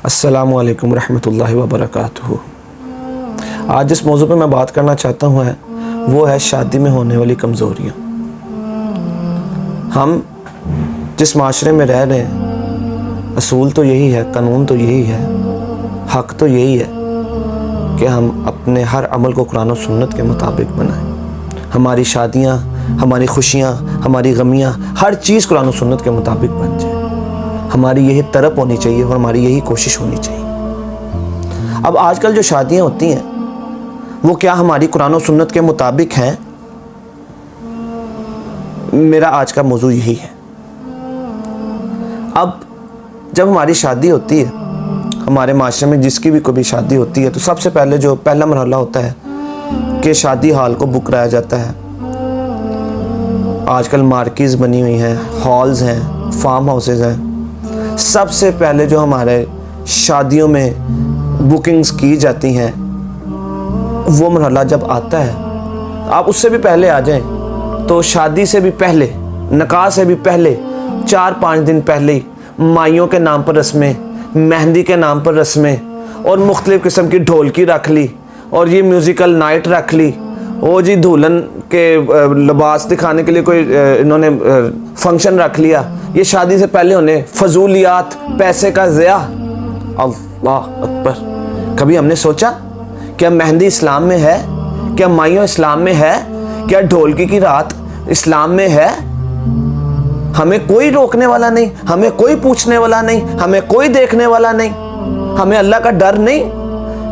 अस्सलामु अलैकुम रहमतुल्लाहि व बरकातुहू। आज जिस मौजू पे मैं बात करना चाहता हूँ वो है शादी में होने वाली कमज़ोरियाँ। हम जिस माशरे में रह रहे हैं, असूल तो यही है, कानून तो यही है, हक़ तो यही है कि हम अपने हर अमल को कुरान और सुन्नत के मुताबिक बनाएं। हमारी शादियाँ, हमारी खुशियाँ, हमारी गमियाँ, हर चीज़ कुरान और सुन्नत के मुताबिक बन जाए। हमारी यही तरफ होनी चाहिए और हमारी यही कोशिश होनी चाहिए। अब आजकल जो शादियाँ होती हैं वो क्या हमारी कुरान और सुन्नत के मुताबिक हैं? मेरा आज का मौजू यही है। अब जब हमारी शादी होती है, हमारे माशरे में जिसकी भी कोई शादी होती है, तो सबसे पहले जो पहला मरहला होता है कि शादी हाल को बुक कराया जाता है। आजकल मार्केज़ बनी हुई हैं, हॉल्स हैं, फार्म हाउसेज हैं। सबसे पहले जो हमारे शादियों में बुकिंग्स की जाती हैं, वो मरहला जब आता है, आप उससे भी पहले आ जाएं, तो शादी से भी पहले, निकाह से भी पहले 4-5 दिन पहले ही माइयों के नाम पर रस्में, मेहंदी के नाम पर रस्में और मुख्तलिफ़ किस्म की ढोलकी रख ली और ये म्यूज़िकल नाइट रख ली। वो जी दुल्हन के लिबास दिखाने के लिए कोई इन्होंने फंक्शन रख लिया। ये शादी से पहले होने फजूलियात, पैसे का ज़िया। अल्लाह अकबर। कभी हमने सोचा क्या मेहंदी इस्लाम में है? क्या माइयों इस्लाम में है? क्या ढोलकी की रात इस्लाम में है? हमें कोई रोकने वाला नहीं, हमें कोई पूछने वाला नहीं, हमें कोई देखने वाला नहीं। हमें अल्लाह का डर नहीं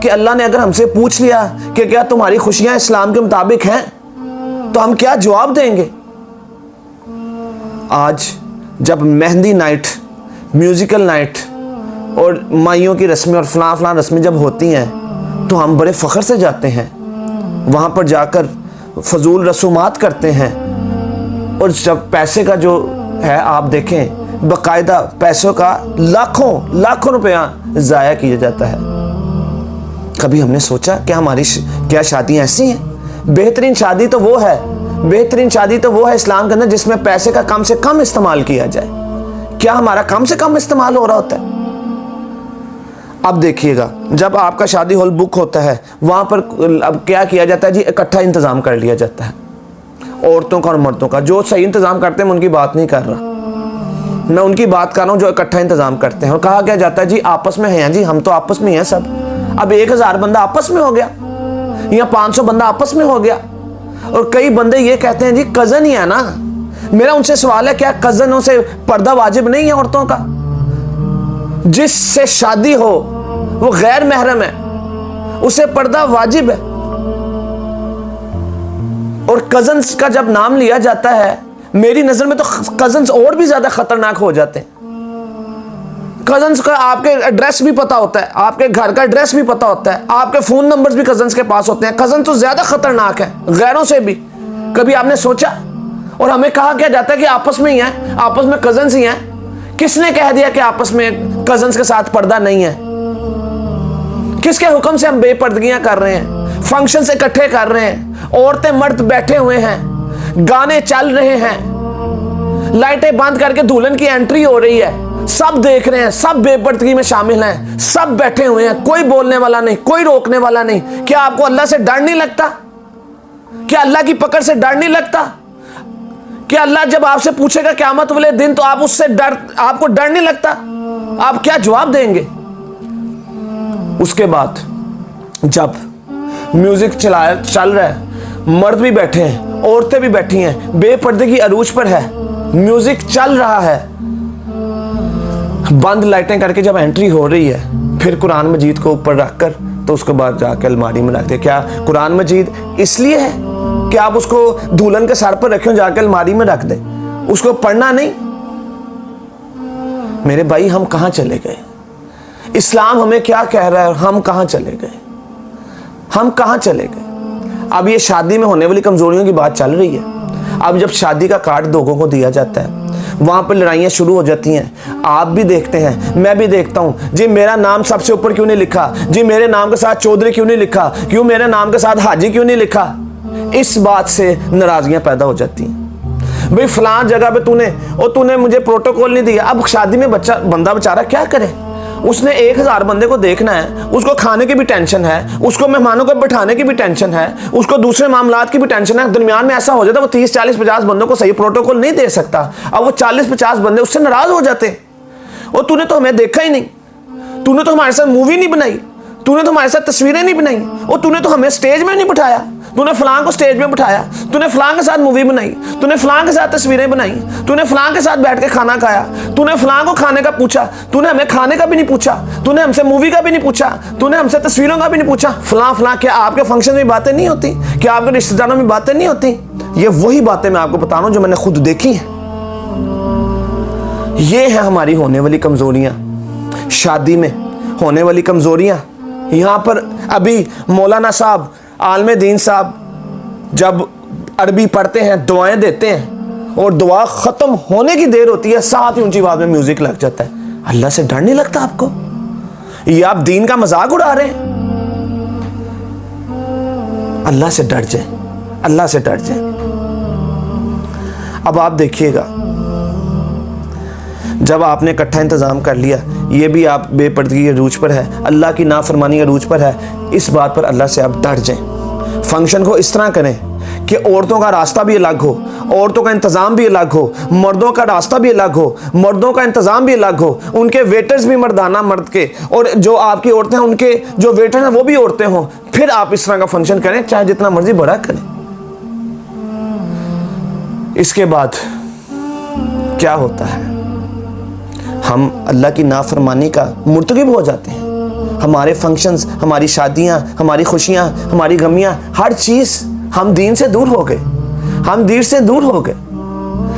कि अल्लाह ने अगर हमसे पूछ लिया कि क्या तुम्हारी खुशियां इस्लाम के मुताबिक हैं, तो हम क्या जवाब देंगे? आज जब मेहंदी नाइट, म्यूज़िकल नाइट और माइयों की रस्में और फलां रस्में जब होती हैं, तो हम बड़े फ़ख्र से जाते हैं वहाँ पर, जाकर फजूल रसूमात करते हैं। और जब पैसे का जो है, आप देखें बाकायदा पैसों का लाखों रुपया ज़ाया किया जाता है। कभी हमने सोचा क्या हमारी क्या शादियाँ ऐसी हैं? बेहतरीन शादी तो वो है, बेहतरीन शादी तो वो है इस्लाम के अंदर जिसमें पैसे का कम से कम इस्तेमाल किया जाए। क्या हमारा कम से कम इस्तेमाल हो रहा होता है? अब देखिएगा, जब आपका शादी हॉल बुक होता है, वहाँ पर अब क्या किया जाता है जी, इकट्ठा इंतज़ाम कर लिया जाता है, औरतों का और मर्दों का। जो सही इंतज़ाम करते हैं मैं उनकी बात नहीं कर रहा, मैं उनकी बात कर रहा हूँ जो इकट्ठा इंतज़ाम करते हैं। और कहा क्या जाता है जी, आपस में हैं जी, हम तो आपस में हैं सब। अब 1000 बंदा आपस में हो गया या 500 बंदा आपस में हो गया। और कई बंदे ये कहते हैं जी कज़न ही है ना। मेरा उनसे सवाल है, क्या कज़नों से पर्दा वाजिब नहीं है औरतों का? जिससे शादी हो वो गैर महरम है, उसे पर्दा वाजिब है। और कज़न्स का जब नाम लिया जाता है, मेरी नज़र में तो कज़न्स और भी ज़्यादा ख़तरनाक हो जाते हैं। कज़न्स का आपके एड्रेस भी पता होता है, आपके घर का एड्रेस भी पता होता है, आपके फ़ोन नंबर्स भी कज़न्स के पास होते हैं। कज़न तो ज़्यादा ख़तरनाक है गैरों से भी। कभी आपने सोचा? और हमें कहा क्या जाता है कि आपस में ही हैं, आपस में कज़न्स ही हैं। किसने कह दिया कि आपस में कज़न्स के साथ पर्दा नहीं है? किसके हुक्म से हम बेपर्दगियाँ कर रहे हैं, फंक्शंस इकट्ठे कर रहे हैं, औरतें मर्द बैठे हुए हैं, गाने चल रहे हैं, लाइटें बंद करके दुल्हन की एंट्री हो रही है, सब देख रहे हैं, सब बेपर्दगी में शामिल हैं, सब बैठे हुए हैं, कोई बोलने वाला नहीं, कोई रोकने वाला नहीं। क्या आपको अल्लाह से डर नहीं लगता? क्या अल्लाह की पकड़ से डर नहीं लगता? क्या अल्लाह जब आपसे पूछेगा क़यामत वाले दिन, तो आप उससे आपको डर नहीं लगता? आप क्या जवाब देंगे? उसके बाद जब म्यूजिक चल रहा है, मर्द भी बैठे हैं, औरतें भी बैठी हैं, बेपर्दगी अरूज पर है, म्यूजिक चल रहा है, बंद लाइटें करके जब एंट्री हो रही है, फिर कुरान मजीद को ऊपर रखकर तो उसके बाद जाकर अलमारी में रखते। क्या कुरान मजीद इसलिए है कि आप उसको दुल्हन के सर पर रखें, जाकर अलमारी में रख दें, उसको पढ़ना नहीं? मेरे भाई, हम कहाँ चले गए? इस्लाम हमें क्या कह रहा है और हम कहाँ चले गए? हम कहाँ चले गए? अब ये शादी में होने वाली कमजोरियों की बात चल रही है। अब जब शादी का कार्ड लोगों को दिया जाता है, वहाँ पर लड़ाइयाँ शुरू हो जाती हैं। आप भी देखते हैं, मैं भी देखता हूँ जी, मेरा नाम सबसे ऊपर क्यों नहीं लिखा जी, मेरे नाम के साथ चौधरी क्यों नहीं लिखा, क्यों मेरे नाम के साथ हाजी क्यों नहीं लिखा? इस बात से नाराज़गियाँ पैदा हो जाती हैं। भाई फलां जगह पे तूने मुझे प्रोटोकॉल नहीं दिया। अब शादी में बंदा बेचारा क्या करे? उसने 1000 बंदे को देखना है, उसको खाने की भी टेंशन है, उसको मेहमानों को बैठाने की भी टेंशन है, उसको दूसरे मामलात की भी टेंशन है। दरमियान में ऐसा हो जाता है वो 30, 40, 50 बंदों को सही प्रोटोकॉल नहीं दे सकता। अब वो 40, 50 बंदे उससे नाराज हो जाते, और तूने तो हमें देखा ही नहीं, तूने तो हमारे साथ मूवी नहीं बनाई, तूने तो हमारे साथ तस्वीरें नहीं बनाई, और तूने तो हमें स्टेज में नहीं बिठाया, तूने फलां को स्टेज में बिठाया, तूने फलां के साथ मूवी बनाई, तूने फलां के साथ तस्वीरें बनाई, तूने फलां के साथ बैठ के खाना खाया, तूने फलां को खाने का पूछा, तूने हमें खाने का भी नहीं पूछा, तूने हमसे मूवी का भी नहीं पूछा, तूने हमसे तस्वीरों का भी नहीं पूछा। फलां फलां, क्या आपके फंक्शन में बातें नहीं होती? क्या आपके रिश्तेदारों में बातें नहीं होती? ये वही बातें मैं आपको बता रहा हूं जो मैंने खुद देखी हैं। ये है हमारी होने वाली कमजोरियां, शादी में होने वाली कमजोरियां। यहां पर अभी मौलाना साहब, आलम दीन साहब जब अरबी पढ़ते हैं, दुआएं देते हैं, और दुआ खत्म होने की देर होती है, साथ ही ऊंची आवाज में म्यूजिक लग जाता है। अल्लाह से डर नहीं लगता आपको? ये आप दीन का मजाक उड़ा रहे हैं। अल्लाह से डर जाए, अल्लाह से डर जाए। अब आप देखिएगा, जब आपने इकट्ठा इंतजाम कर लिया, ये भी आप बेपर्दगी के रूज पर है, अल्लाह की नाफरमानी के रूज पर है, इस बात पर अल्लाह से आप डर जाएं। फंक्शन को इस तरह करें कि औरतों का रास्ता भी अलग हो, औरतों का इंतजाम भी अलग हो, मर्दों का रास्ता भी अलग हो, मर्दों का इंतजाम भी अलग हो, उनके वेटर्स भी मर्दाना मर्द के, और जो आपकी औरतें हैं उनके जो वेटर हैं वो भी औरतें हों। फिर आप इस तरह का फंक्शन करें, चाहे जितना मर्जी बड़ा करें। इसके बाद क्या होता है, हम अल्लाह की नाफरमानी का मुर्तकिब हो जाते हैं। हमारे फंक्शंस, हमारी शादियां, हमारी खुशियां, हमारी गमियां, हर चीज़, हम दीन से दूर हो गए, हम दीन से दूर हो गए।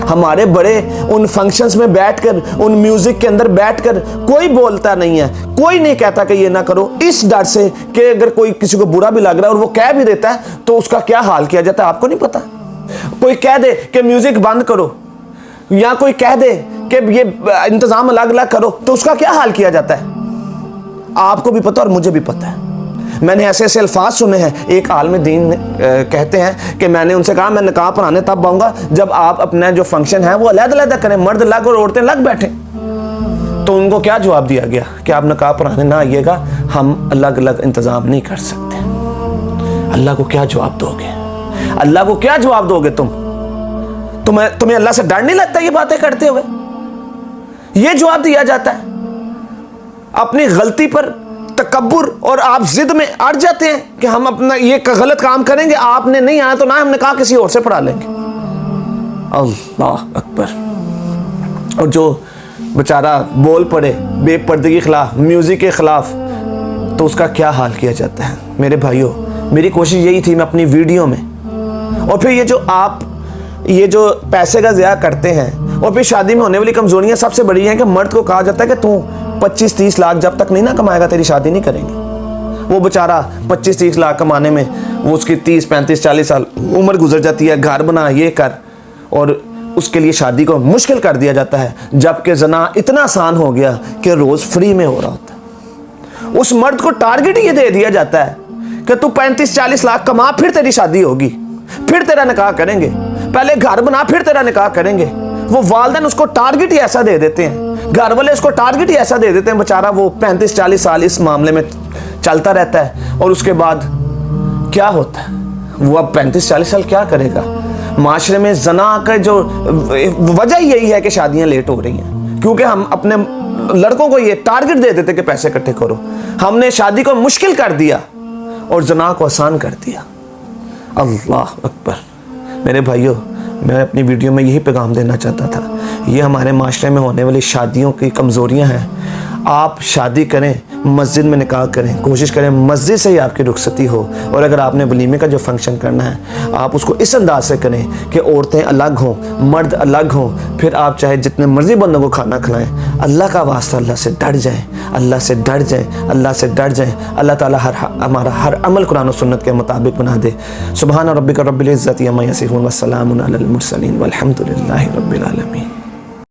हमारे बड़े उन फंक्शंस में बैठकर, उन म्यूजिक के अंदर बैठकर कोई बोलता नहीं है, कोई नहीं कहता कि ये ना करो, इस डर से कि अगर कोई किसी को बुरा भी लग रहा है और वो कह भी देता है तो उसका क्या हाल किया जाता है आपको नहीं पता। कोई कह दे कि म्यूजिक बंद करो, या कोई कह दे कि ये इंतजाम अलग अलग करो, तो उसका क्या हाल किया जाता है आपको भी पता और मुझे भी पता है। मैंने ऐसे ऐसे अल्फाज सुने हैं। एक आलिम दीन कहते हैं कि मैंने उनसे कहा मैं निकाह पढ़ाने तब आऊँगा जब आप अपना जो फंक्शन है वो अलग-अलग करें, मर्द अलग और औरतें अलग बैठें। तो उनको क्या जवाब दिया गया कि आप निकाह पढ़ाने ना आइएगा, हम अलग अलग इंतज़ाम नहीं कर सकते। अल्लाह को क्या जवाब दोगे? अल्लाह को क्या जवाब दोगे? तुम्हें अल्लाह से डर नहीं लगता ये बातें करते हुए? ये जवाब दिया जाता है। अपनी गलती पर तकब्बुर और आप जिद में अड़ जाते हैं कि हम अपना ये गलत काम करेंगे, आपने नहीं आया तो ना हमने कहा किसी और से पढ़ा लेंगे। अल्लाह अकबर। और जो बेचारा बोल पड़े बेपर्दगी के खिलाफ, म्यूजिक के खिलाफ, तो उसका क्या हाल किया जाता है। मेरे भाइयों, मेरी कोशिश यही थी मैं अपनी वीडियो में, और फिर ये जो पैसे का ज़िया करते हैं, और फिर शादी में होने वाली कमजोरियां सबसे बड़ी हैं कि मर्द को कहा जाता है कि तू 25-30 लाख जब तक नहीं ना कमाएगा तेरी शादी नहीं करेंगे। वो बेचारा 25-30 लाख कमाने में वो उसकी 30-35-40 साल उम्र गुजर जाती है, घर बना, ये कर, और उसके लिए शादी को मुश्किल कर दिया जाता है। जबकि जना इतना आसान हो गया कि रोज़ फ्री में हो रहा होता है। उस मर्द को टारगेट ये दे दिया जाता है कि तू 35-40 लाख कमा, फिर तेरी शादी होगी, फिर तेरा निकाह करेंगे, पहले घर बना फिर तेरा निकाह करेंगे। वो वालिदैन उसको टारगेट ही ऐसा दे देते हैं, घर वाले उसको टारगेट ही ऐसा दे देते हैं, बेचारा वो 35-40 साल इस मामले में चलता रहता है। और उसके बाद क्या होता है, वो अब 35-40 साल क्या करेगा? माशरे में जना का जो वजह यही है कि शादियां लेट हो रही हैं, क्योंकि हम अपने लड़कों को ये टारगेट दे देते कि पैसे इकट्ठे करो। हमने शादी को मुश्किल कर दिया और जना को आसान कर दिया। अल्लाह अकबर। मेरे भाइयों, मैं अपनी वीडियो में यही पैगाम देना चाहता था। ये हमारे माशरे में होने वाली शादियों की कमज़ोरियां हैं। आप शादी करें, मस्जिद में निकाह करें, कोशिश करें मस्जिद से ही आपकी रुखसती हो। और अगर आपने वलीमे का जो फंक्शन करना है, आप उसको इस अंदाज से करें कि औरतें अलग हों, मर्द अलग हों। फिर आप चाहे जितने मर्जी बंदों को खाना खिलाएं। अल्लाह का वास्ता, अल्लाह से डर जाएं, अल्लाह से डर जाएं, अल्लाह से डर जाएं। अल्लाह ताला हमारा हर अमल कुरान और सुन्नत के मुताबिक बना दे। सुबहान रब्बिका रब्बिल इज़्ज़ति अम्मा यसिफून व सलामुन अलल मुरसलीन वल्हम्दुलिल्लाहि रब्बिल आलमीन।